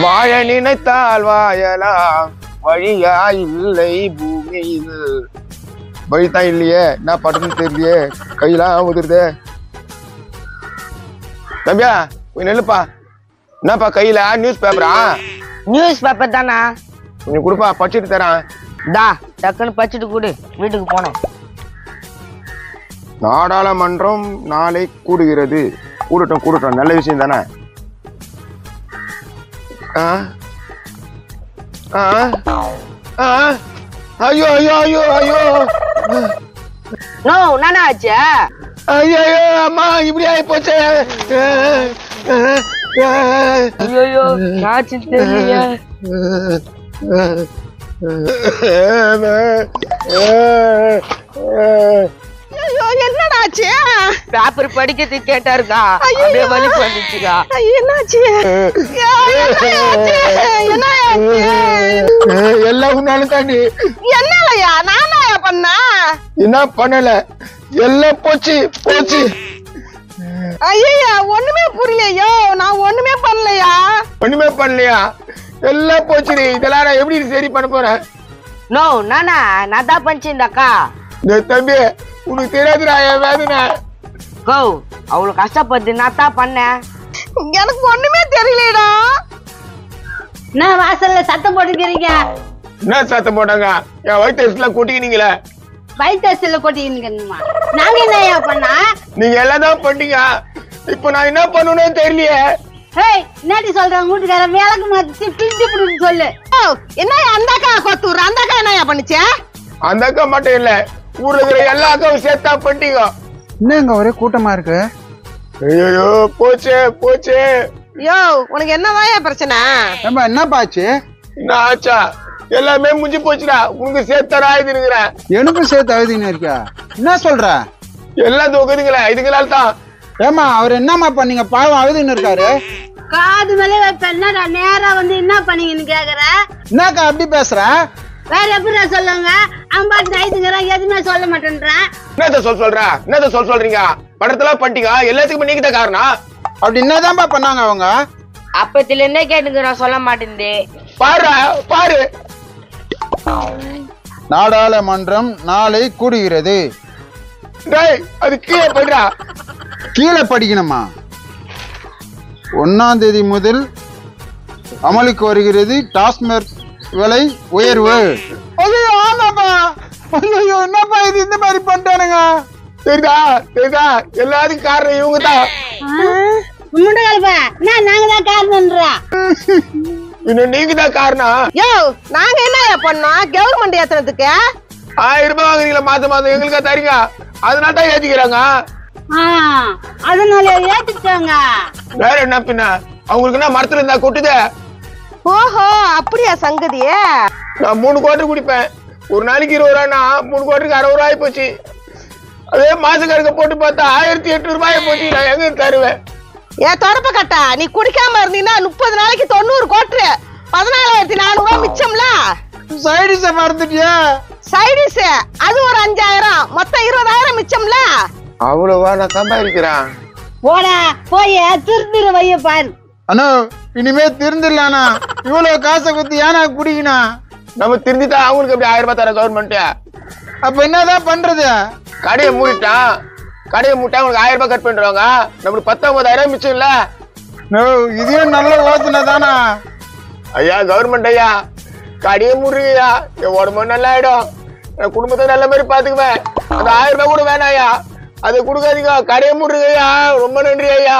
வாழ நினைத்தால் வாழலாம், வழியா இல்லை பூமியில். வழிதான் இல்லையே, என்ன படுத்துன்னு தெரியலையே, கையெல்லாம் உதிருதே. தம்பியா கொஞ்சம் நெல்லுப்பா. என்னப்பா கையில நியூஸ் பேப்பரா? நியூஸ் பேப்பர் தானா? கொஞ்சம் கொடுப்பா, படிச்சுட்டு தரேன். டா டக்குன்னு படிச்சுட்டு கூடு, வீட்டுக்கு போனோம். நாடாளுமன்றம் நாளை கூடுகிறது. கூடட்டும், நல்ல விஷயம் தானே. ஐயோ ஐயோ ஐயோ ஐயோ நோ நானா ஆச்சு? ஐயோ அம்மா இப்படி ஆகி போச்சு. ஐயோ ஆச்சு தெரியலையே. என்னடாச்சு? பேப்பர் படிக்கிறதுக்கு கேட்டாருக்கா, அப்படியே வலி வந்துச்சுக்கா. என்னாச்சு? எல்லாம் உன்னாலும் தாண்டி. என்னலையா நானாயா பண்ண? என்ன பண்ணல, எல்லாம் போச்சு. ஐயா ஒண்ணுமே புரியலையோ. நான் ஒண்ணுமே பண்ணலையா? எல்லாம் போச்சு. இதெல்லாம் நான் எப்படி சரி பண்ண போறேன்? நோ நானா, நான் தான் பண்ணிச்சிருந்தாக்கா. தம்பி உனக்கு தெரியாதுடா என் வேதனை. கோ அவ்வளவு கஷ்டப்பட்டு நான் தான் பண்ணேன். எனக்கு ஒண்ணுமே தெரியலடா. நான் வாசல்ல சத்தம் போட்டுக்கிறீங்க. என்ன சத்தம் போட்டாங்க? என் வயிற்று கூட்டிக்கினீங்களே. வயிற்றுல கொட்டிக்கணுமா? நாங்க என்னையா பண்ணா? நீங்க எல்லாம் தான் பண்ணீங்க. இப்ப நான் என்ன பண்ணணும்னு தெரியலையே. என்னடி சொல்றாங்க வீட்டுக்கார? விளக்கு மாத்தி பிடிச்சு சொல்லு. என்னையா அந்த அக்கா கொத்துற? அந்த அக்கா என்னையா பண்ணுச்சு? அந்த அக்கா மட்டும் இல்ல, ஊர்ல இருக்கிற எல்லா அக்காவும் சேர்த்தா பண்ணிட்டீங்க. என்னங்க ஒரே கூட்டமா இருக்கு? ஐயோ போச்சு. யோ உனக்கு என்னதான் பிரச்சனை? என்ன பாச்சு? என்ன ஆச்சா? எல்லாமே முடிஞ்சு போச்சுடா. உனக்கு சேர்த்தா இருக்கிறேன். எனக்கும் சேர்த்து அழுதின்னு இருக்கா? என்ன சொல்ற? எல்லாம் தொகுதுங்களா இதுங்களால தான். ஏமா அவர் என்னமா பண்ணீங்க? பாவம் அழுதுன்னு இருக்காரு. காது மேலே வைப்ப. என்னடா நேரா வந்து என்ன பண்ணீங்கன்னு கேக்குற? என்னக்கா அப்படி பேசுற? வேற எப்படி சொல்லுங்க? அம்பாட்டு நைட்டுங்கிறான், எதுவுமே சொல்ல மாட்டேன்றேன். என்னத்த சொல்றீங்க? படத்துல பண்ணிட்டீங்க, எல்லாத்துக்கும் நீங்க தான் காரணம். அப்படி என்னதான்பா பண்ணாங்க அவங்க? அப்பத்துல இருந்தே கேட்டுக்கிறோம், சொல்ல மாட்டேன். பாரு நாடாளுமன்றம் நாளை கூடுகிறது. அது கீழே போயிடா. கீழே படிக்கணுமா? 1ஆம் தேதி முதல் அமலுக்கு வருகிறது டாஸ்மாக் விலை உயர்வு. ஆமாப்பா. ஐயோ என்னப்பா இது இந்த மாதிரி பண்ணிட்டானுங்க? தெரியுதா எல்லாத்துக்கும் காரணம் இவங்க தான். நாங்க தான் காரணம்ன்றா. இன்னும் நீங்க தான் காரணம். யோ நாங்க என்னையா பண்ணோம்? கவர்மெண்ட் ஏத்துறதுக்கு 1000 ரூபாய் வாங்குறீங்களா மாசம் எங்களுக்கா தரீங்க. அதனால தான் ஏத்திக்கிறாங்க. அதனால ஏத்துட்டாங்க. வேற என்ன பின்ன? அவங்களுக்கு என்ன மரத்துல இருந்தா கொட்டுதே. ஓஹோ அப்படியா சங்கதியே? நான் 3 குவார்டர் குடிப்பேன். ஒரு நாளைக்கு 20 ரூபாய்னா 3 குவார்டருக்கு 60 ரூபாய் போச்சு. அதே மாச கணக்க போட்டு பார்த்தா 1800 ரூபாய் போச்சு. நான் எங்க தருவேன்? ஏன் தொடப்ப கட்டா, நீ குடிக்காம இருந்தீங்கன்னா 30 நாளைக்கு 90 கோட்டு 14,400 ரூபாய் மிச்சம்ல. சைடிஸ மறந்துட்டியா? சைடிஸ் அது ஒரு 5000, மொத்தம் 20,000 மிச்சம்ல. அவ்வளவா நான் சம்பாதிக்கிறேன். போடா போய் திருத்திரு வைய பாரு. அண்ணா இனிமே திருந்திடலானா? இவ்வளவு காசை குத்தி ஏன்னா குடிக்கணும்? நம்ம திருந்திட்டா அவங்களுக்கு எப்படி 1000 ரூபாய் தர கவர்மெண்ட்? அப்ப என்னதான் பண்றது? கடையை மூடிட்டா அவங்களுக்கு 1000 ரூபாய் கட் பண்றாங்க. நம்மளுக்கு 19,000 மிச்சம் இல்ல. இதையும் நல்ல யோசனை தானா? ஐயா கவர்மெண்ட் ஐயா, கடையை மூடுறீங்கய்யா. என் உடம்பு நல்லா ஆயிடும். என் குடும்பத்தை நல்ல மாதிரி பாத்துக்குவேன். அந்த 1000 ரூபாய் கூட வேணாம் ஐயா. அதை கொடுக்காதீங்க. கடையை மூடுறீங்க ஐயா. ரொம்ப நன்றி ஐயா.